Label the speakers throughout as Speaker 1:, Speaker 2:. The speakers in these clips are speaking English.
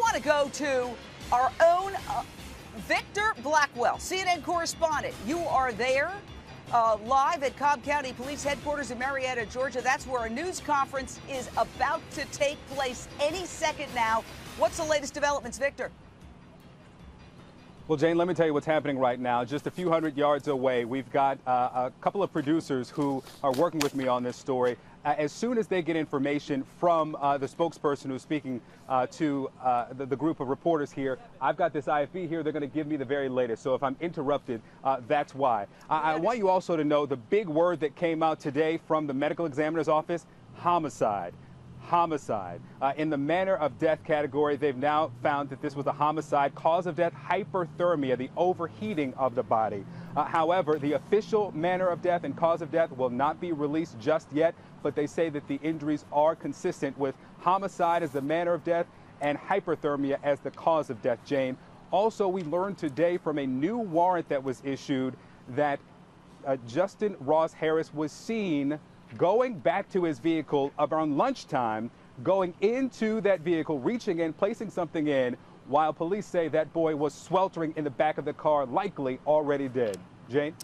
Speaker 1: want to go to our own Victor Blackwell, CNN correspondent. You are there live at Cobb County Police Headquarters in Marietta, Georgia. That's where a news conference is about to take place any second now. What's the latest developments, Victor?
Speaker 2: Well, Jane, let me tell you what's happening right now. Just a few hundred yards away, we've got a couple of producers who are working with me on this story. As soon as they get information from the spokesperson who's speaking to the group of reporters here, I've got this IFB here. They're going to give me the very latest. So if I'm interrupted, that's why. I want you also to know the big word that came out today from the medical examiner's office: homicide. Homicide. In the manner of death category, they've now found that this was a homicide. Cause of death: hyperthermia, the overheating of the body. However, the official manner of death and cause of death will not be released just yet, but they say that the injuries are consistent with homicide as the manner of death and hyperthermia as the cause of death, Jane. Also, we learned today from a new warrant that was issued that Justin Ross Harris was seen going back to his vehicle around lunchtime, going into that vehicle, reaching in, placing something in, while police say that boy was sweltering in the back of the car, likely already dead. Jane?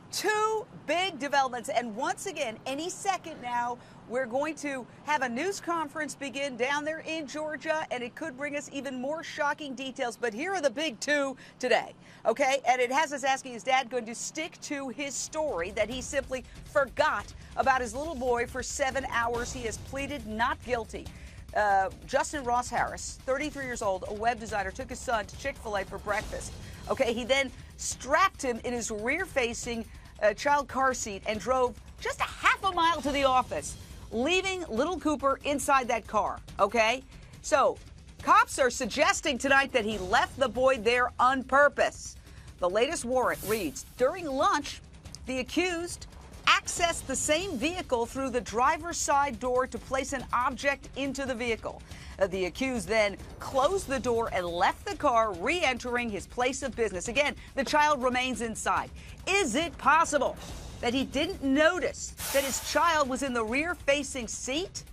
Speaker 1: Two big developments, and once again, any second now, we're going to have a news conference begin down there in Georgia, and it could bring us even more shocking details. But here are the big two today, okay? And it has us asking, is Dad going to stick to his story that he simply forgot about his little boy for 7 hours? He has pleaded not guilty. Justin Ross Harris, 33 years old, a web designer, took his son to Chick-fil-A for breakfast. Okay, he then strapped him in his rear-facing child car seat and drove just a half a mile to the office, leaving little Cooper inside that car, okay? So cops are suggesting tonight that he left the boy there on purpose. The latest warrant reads, during lunch, the accused accessed the same vehicle through the driver's side door to place an object into the vehicle. The accused then closed the door and left the car, re-entering his place of business. Again, the child remains inside. Is it possible that he didn't notice that his child was in the rear-facing seat?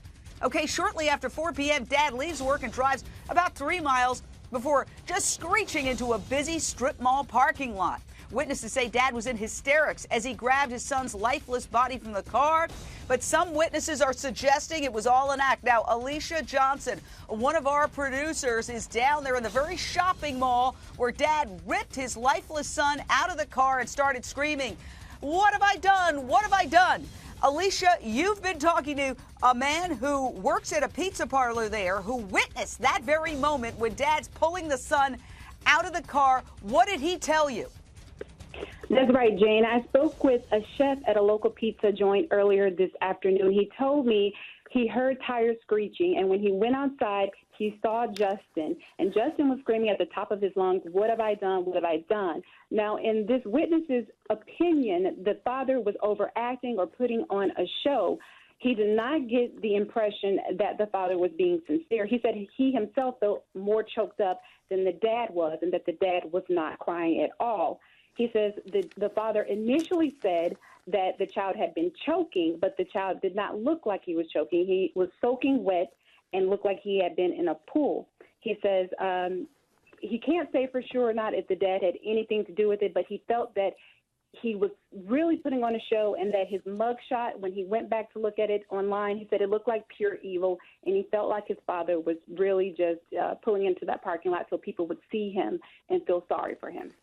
Speaker 1: Okay, shortly after 4 p.m., Dad leaves work and drives about 3 miles before just screeching into a busy strip mall parking lot. Witnesses say Dad was in hysterics as he grabbed his son's lifeless body from the car, but some witnesses are suggesting it was all an act. Now, Alicia Johnson, one of our producers, is down there in the very shopping mall where Dad ripped his lifeless son out of the car and started screaming, "What have I done? What have I done?" Alicia, you've been talking to a man who works at a pizza parlor there who witnessed that very moment when Dad's pulling the son out of the car. What did he tell you?
Speaker 3: That's right, Jane. I spoke with a chef at a local pizza joint earlier this afternoon. He told me he heard tires screeching, and when he went outside, he saw Justin, and Justin was screaming at the top of his lungs, "What have I done? What have I done?" Now, in this witness's opinion, the father was overacting or putting on a show. He did not get the impression that the father was being sincere. He said he himself felt more choked up than the dad was, and that the dad was not crying at all. He says the father initially said that the child had been choking, but the child did not look like he was choking. He was soaking wet and looked like he had been in a pool. He says he can't say for sure or not if the dad had anything to do with it, but he felt that he was really putting on a show, and that his mugshot, when he went back to look at it online, he said it looked like pure evil, and he felt like his father was really just pulling into that parking lot so people would see him and feel sorry for him.